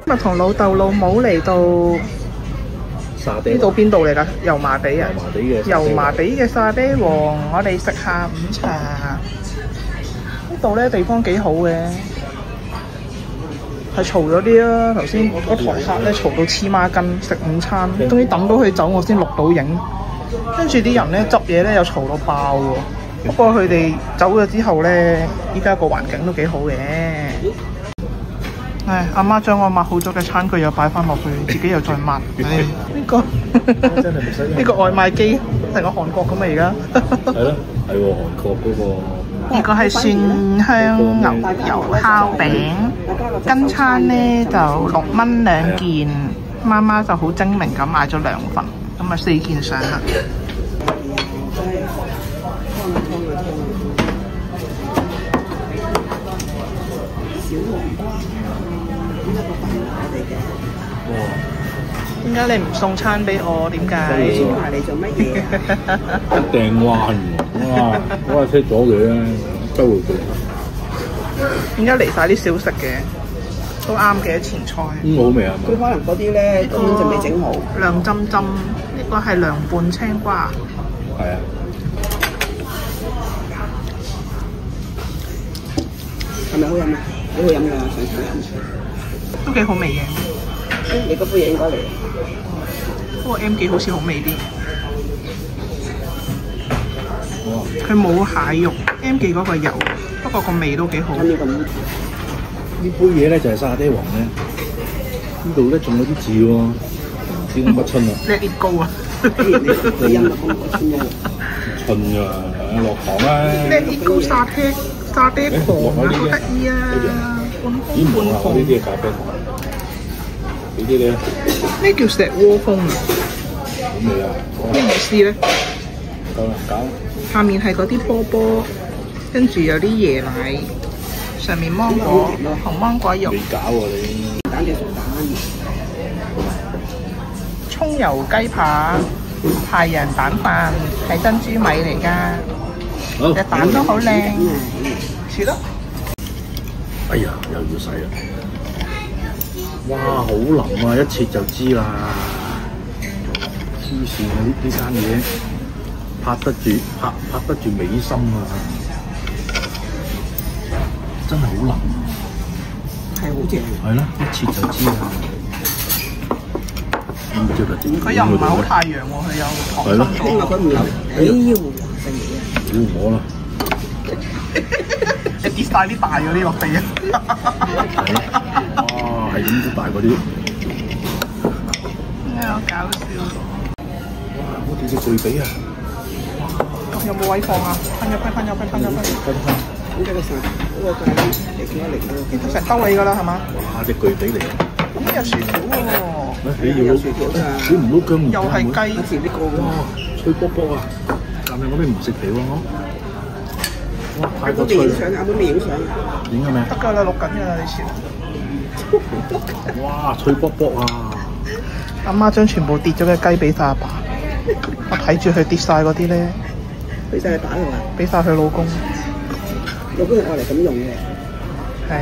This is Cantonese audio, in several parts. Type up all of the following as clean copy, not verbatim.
今日同老豆老母嚟到呢度邊度嚟㗎？油麻地啊！油麻地嘅沙爹王，我哋食下午茶。呢度咧地方幾好嘅，係嘈咗啲啊！頭先嗰台客咧嘈到黐孖筋，食午餐，終於等到佢走我先錄到影。跟住啲人咧執嘢咧又嘈到爆喎。不過佢哋走咗之後咧，依家個環境都幾好嘅。唉，阿媽將我抹好咗嘅餐具又擺翻落去，自己又再抹。呢個呢個外賣機成個韓國咁啊！而家係咯，係喎，韓國嗰個。呢個係蒜香牛油烤餅，跟餐咧就6蚊2件，媽媽就好精明咁買咗2份，咁啊4件上啦。小黃瓜，點解個飯我哋嘅？點解你唔送餐俾我？點解？送埋嚟做乜嘢？一訂彎喎！哇！我係識咗嘅，周圍做。點解嚟晒啲小食嘅？都啱嘅前菜。好味啊！佢可能嗰啲咧根本就未整好。涼浸浸，呢個係涼拌青瓜。係啊。係咪好飲啊？幾好飲㗎，上次飲。都幾好味嘅。你嗰杯嘢應該嚟。不過 M 記好似好味啲。佢冇蟹肉 ，M 記嗰個有，不過個味都幾好。呢杯嘢咧就係沙爹王咧，呢度咧仲有啲字喎，知乜春啊？叻啲高啊！春㗎，落糖啦！叻啲高沙爹糖啊，好得意啊！咦唔係啊，呢啲係咖啡糖，呢啲咧咩叫石窩風啊？好味啊！咩意思咧？夠啦，搞。下面係嗰啲波波，跟住有啲椰奶，上面芒果紅芒果肉。未搞喎你！蛋定熟蛋？葱油雞扒、太陽蛋飯係珍珠米嚟㗎，隻蛋都好靚，是咯。哎呀，又要洗啦！哇，好腍啊，一切就知啦。黐線啊！呢間嘢拍得住美心啊！真係好腍，係好正。係啦，一切就知啦。佢又唔係好太陽喎，佢有糖分咗。因為佢唔有，我啦。你跌晒啲大嗰啲落地啊！哇，係咁大嗰啲。好搞笑！哇，我哋隻巨髀啊！有冇位放啊？噴入去！咁即係個成嗰個咖喱嚟幾多嚟㗎？呢度成兜你㗎啦，係嘛？哇，隻巨髀嚟！咁有薯條喎。你要攞薯條㗎？你唔撈薑？又係雞。好似呢個哇，脆卜卜啊！但係我哋唔食皮喎，哇，太過脆。阿妹未影相啊？影咗未？得㗎啦，錄緊㗎啦，你先。哇，脆卜卜啊！阿媽將全部跌咗嘅雞俾晒阿爸，我睇住佢跌晒嗰啲咧，俾晒你打佢啊！俾晒佢老公。老公係愛嚟咁用嘅。係，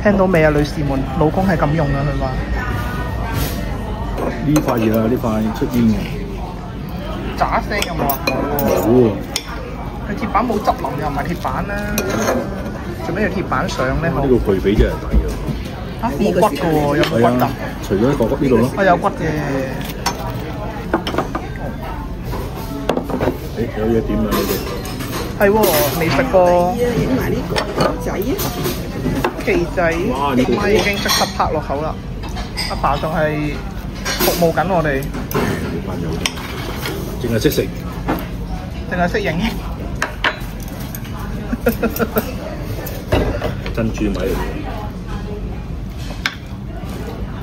聽到未啊，女士們？老公係咁用啊，佢話。呢塊嘢啊，呢塊出煙嘅。渣聲有冇啊？冇喎。佢鐵板冇汁淋，又唔係鐵板啦。做咩要鐵板上咧？呢個巨髀真係抵啊！嚇冇骨㗎喎，有冇骨㗎？除咗個骨呢度咯。我有骨嘅。有嘢點啊？你哋係喎，未食過。影埋呢個仔啊！旗仔，啲媽已經即刻拍落口啦。阿爸仲係服務緊我哋。呢班友淨係識食，淨係識影。珍珠米嚟嘅。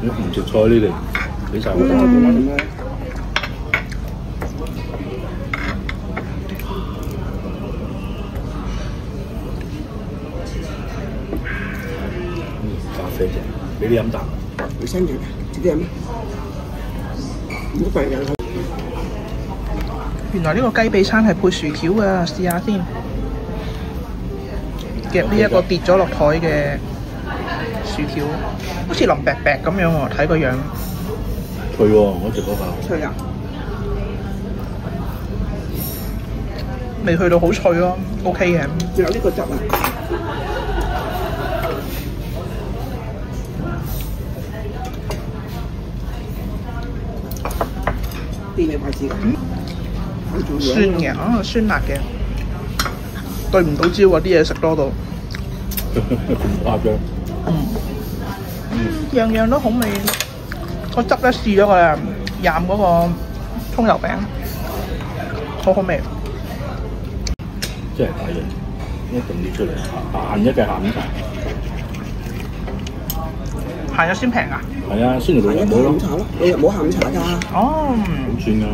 唔食菜呢啲，俾晒我。咖啡啫，俾你飲啖。你新嘅，自己飲。唔好貴嘅。原來呢個雞髀餐係配薯條㗎，試下先。夾呢一個跌咗落台嘅薯條，好似腍白白咁樣喎，睇個樣。脆喎，我食嗰個。脆啊！未去到好脆咯，OK 嘅。仲有呢個汁啊！啲咩牌子㗎？酸嘅，酸辣嘅，對唔到焦啊！啲嘢食多到，咁誇張。樣樣都好味。個汁咧試咗個蘸嗰個葱油餅，好好味。真係抵嘅，一定要出嚟扮一嘅下午茶。行咗先平啊？係啊，先嚟六日冇咯。六日冇下午茶㗎。哦，好算㗎。